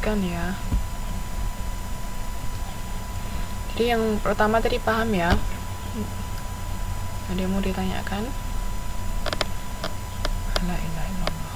lanjutkan ya. Jadi yang pertama tadi paham ya? Ada yang mau ditanyakan? La ilaha illallah.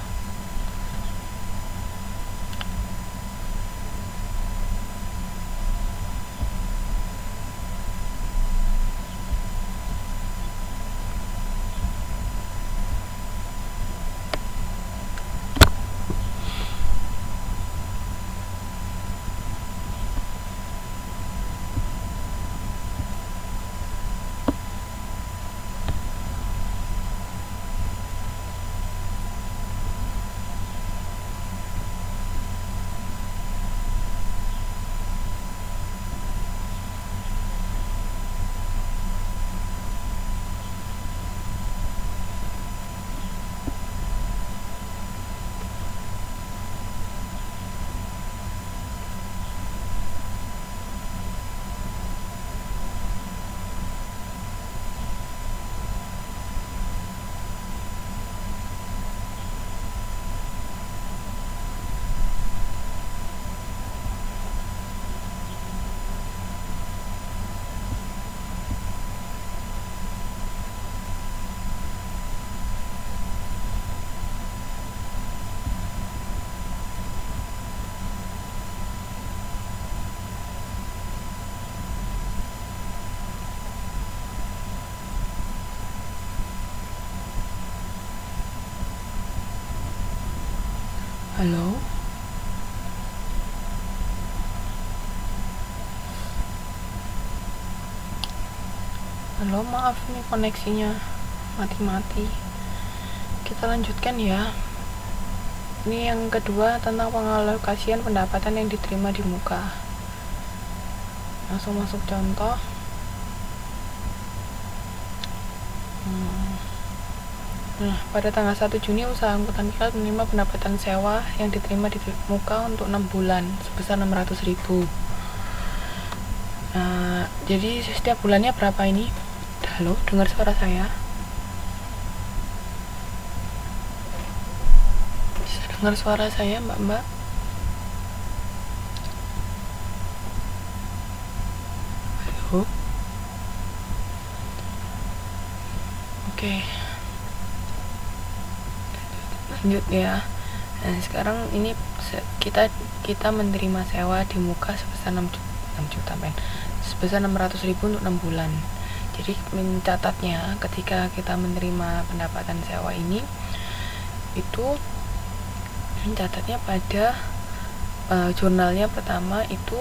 Halo? Halo, maaf nih koneksinya mati-mati. Kita lanjutkan ya. Ini yang kedua tentang pengalokasian pendapatan yang diterima di muka. Langsung masuk contoh. Nah, pada tanggal 1 Juni usaha angkutan kilat menerima pendapatan sewa yang diterima di muka untuk 6 bulan sebesar 600.000. Nah, jadi setiap bulannya berapa ini? Halo, dengar suara saya? Bisa dengar suara saya, Mbak-mbak? Halo? Oke. Lanjut ya. Nah, sekarang ini kita menerima sewa di muka sebesar 6 juta sebesar 600.000 untuk 6 bulan. Jadi mencatatnya ketika kita menerima pendapatan sewa ini itu mencatatnya pada jurnalnya pertama itu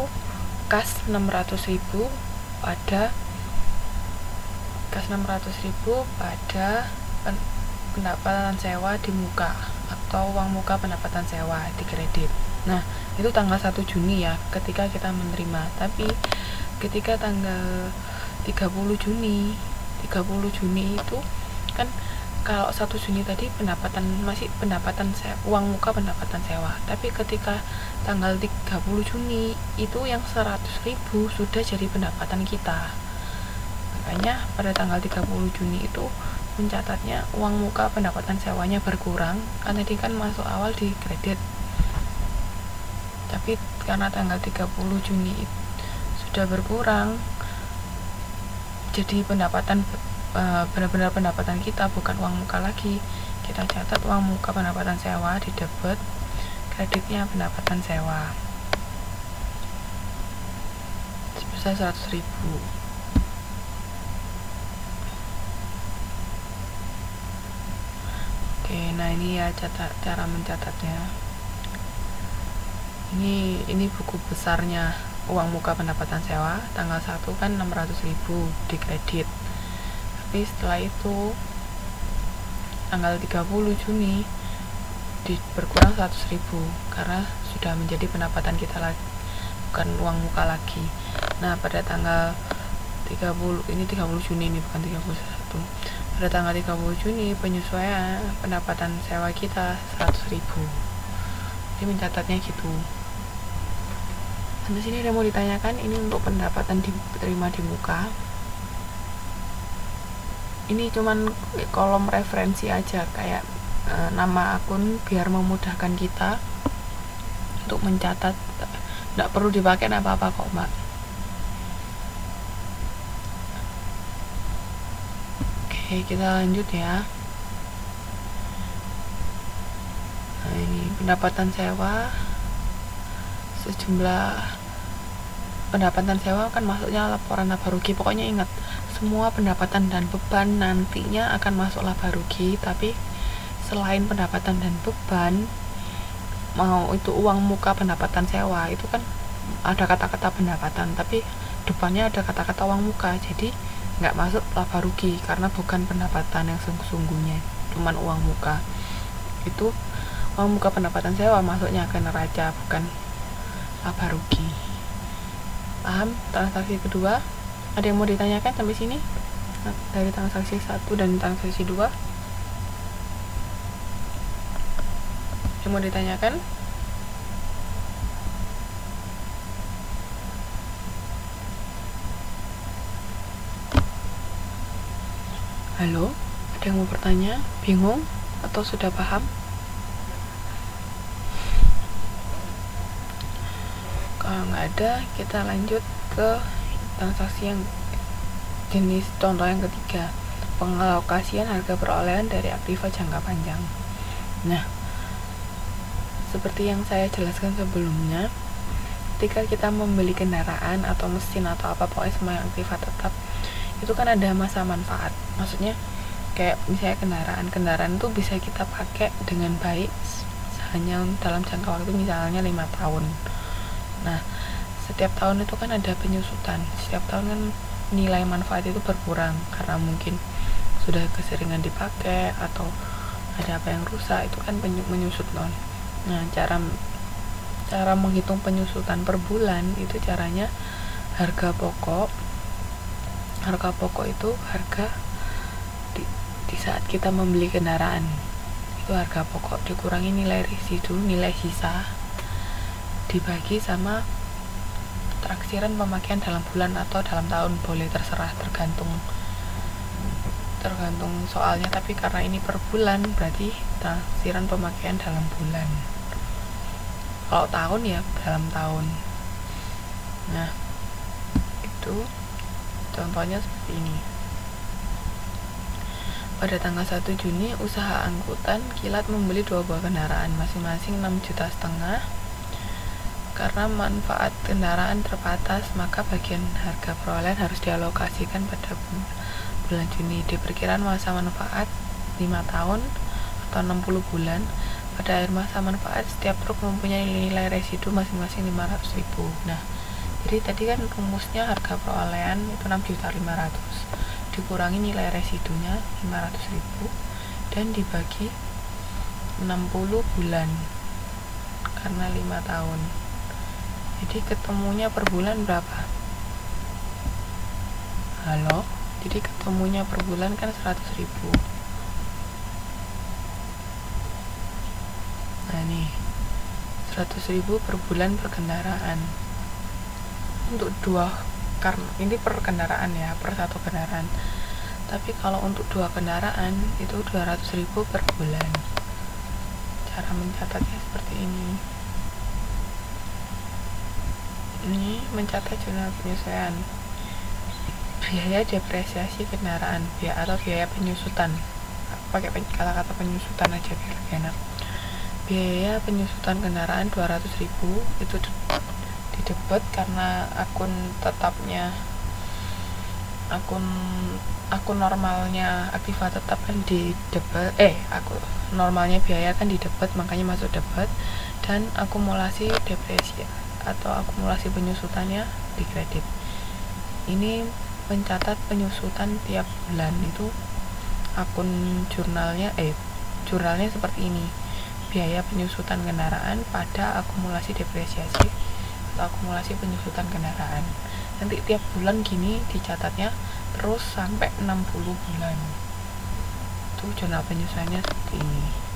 kas 600.000 pada pendapatan sewa di muka atau uang muka pendapatan sewa di kredit. Nah, itu tanggal 1 Juni ya ketika kita menerima. Tapi ketika tanggal 30 Juni itu kan kalau 1 Juni tadi masih pendapatan uang muka pendapatan sewa. Tapi ketika tanggal 30 Juni itu yang 100.000 sudah jadi pendapatan kita. Makanya pada tanggal 30 Juni itu mencatatnya uang muka pendapatan sewanya berkurang karena tadi kan masuk awal di kredit. Tapi karena tanggal 30 Juni sudah berkurang, jadi pendapatan benar-benar pendapatan kita bukan uang muka lagi. Kita catat uang muka pendapatan sewa di debit, kreditnya pendapatan sewa sebesar 100.000. Oke, nah ini ya cara mencatatnya. Ini buku besarnya uang muka pendapatan sewa tanggal 1 kan 600.000 di kredit. Tapi setelah itu tanggal 30 Juni berkurang 100.000 karena sudah menjadi pendapatan kita lagi, bukan uang muka lagi. Nah, pada tanggal 30 Juni ini bukan 31. Pada tanggal 30 Juni penyesuaian pendapatan sewa kita 100.000. Jadi mencatatnya gitu. Sampai sini ada mau ditanyakan? Ini untuk pendapatan diterima di muka. Ini cuman kolom referensi aja, kayak nama akun biar memudahkan kita untuk mencatat, nggak perlu dipakai apa-apa kok Mbak. Oke, kita lanjut ya. Nah, ini pendapatan sewa sejumlah pendapatan sewa kan masuknya laporan laba rugi. Pokoknya ingat, semua pendapatan dan beban nantinya akan masuk laba rugi. Tapi selain pendapatan dan beban, mau itu uang muka pendapatan sewa, itu kan ada kata-kata pendapatan tapi depannya ada kata-kata uang muka, jadi nggak masuk laba rugi karena bukan pendapatan yang sesungguhnya, cuman uang muka. Itu uang muka pendapatan sewa masuknya ke neraca, bukan laba rugi. Paham transaksi kedua? Ada yang mau ditanyakan sampai sini? Dari transaksi 1 dan transaksi 2? Yang mau ditanyakan? Halo? Ada yang mau bertanya? Bingung? Atau sudah paham? Kalau nggak ada, kita lanjut ke transaksi yang jenis contoh yang ketiga, pengalokasian harga perolehan dari aktiva jangka panjang. Nah, seperti yang saya jelaskan sebelumnya, ketika kita membeli kendaraan atau mesin atau apa, pokoknya semua yang aktiva tetap, itu kan ada masa manfaat. Maksudnya kayak misalnya kendaraan itu bisa kita pakai dengan baik hanya dalam jangka waktu misalnya 5 tahun. Nah, setiap tahun itu kan ada penyusutan. Setiap tahun kan nilai manfaat itu berkurang karena mungkin sudah keseringan dipakai atau ada apa yang rusak, itu kan menyusut non. Nah, cara menghitung penyusutan per bulan itu caranya harga pokok itu harga di saat kita membeli kendaraan, itu harga pokok dikurangi nilai residu, nilai sisa, dibagi sama taksiran pemakaian dalam bulan atau dalam tahun, boleh terserah, tergantung soalnya. Tapi karena ini per bulan, berarti taksiran pemakaian dalam bulan. Kalau tahun ya dalam tahun. Nah, itu contohnya seperti ini. Pada tanggal 1 Juni, usaha angkutan Kilat membeli 2 buah kendaraan, masing-masing 6,5 juta. Karena manfaat kendaraan terbatas, maka bagian harga perolehan harus dialokasikan pada bulan Juni. Diperkirakan masa manfaat 5 tahun atau 60 bulan. Pada akhir masa manfaat, setiap truk mempunyai nilai residu masing-masing 500.000. Nah, jadi tadi kan rumusnya harga perolehan itu 6.500.000, dikurangi nilai residunya 500.000 dan dibagi 60 bulan karena 5 tahun. Jadi ketemunya per bulan berapa? Halo? Jadi ketemunya per bulan kan 100.000. Nah nih, 100.000 per bulan per kendaraan. Untuk karena ini per kendaraan ya, per satu kendaraan. Tapi kalau untuk 2 kendaraan itu 200.000 per bulan. Cara mencatatnya seperti ini. Ini mencatat jurnal penyesuaian biaya depresiasi kendaraan, atau biaya penyusutan. Pakai kata-kata penyusutan aja biar lebih enak. Biaya penyusutan kendaraan 200.000 itu didebet karena akun tetapnya, akun normalnya aktiva tetap kan didebet, akun normalnya biaya kan didebet, makanya masuk debet, dan akumulasi depresi atau akumulasi penyusutannya di kredit. Ini mencatat penyusutan tiap bulan. Itu akun jurnalnya seperti ini. Biaya penyusutan kendaraan pada akumulasi depresiasi atau akumulasi penyusutan kendaraan. Nanti tiap bulan gini dicatatnya terus sampai 60 bulan. Itu jurnal penyesuaiannya seperti ini.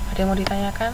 Ada yang mau ditanyakan?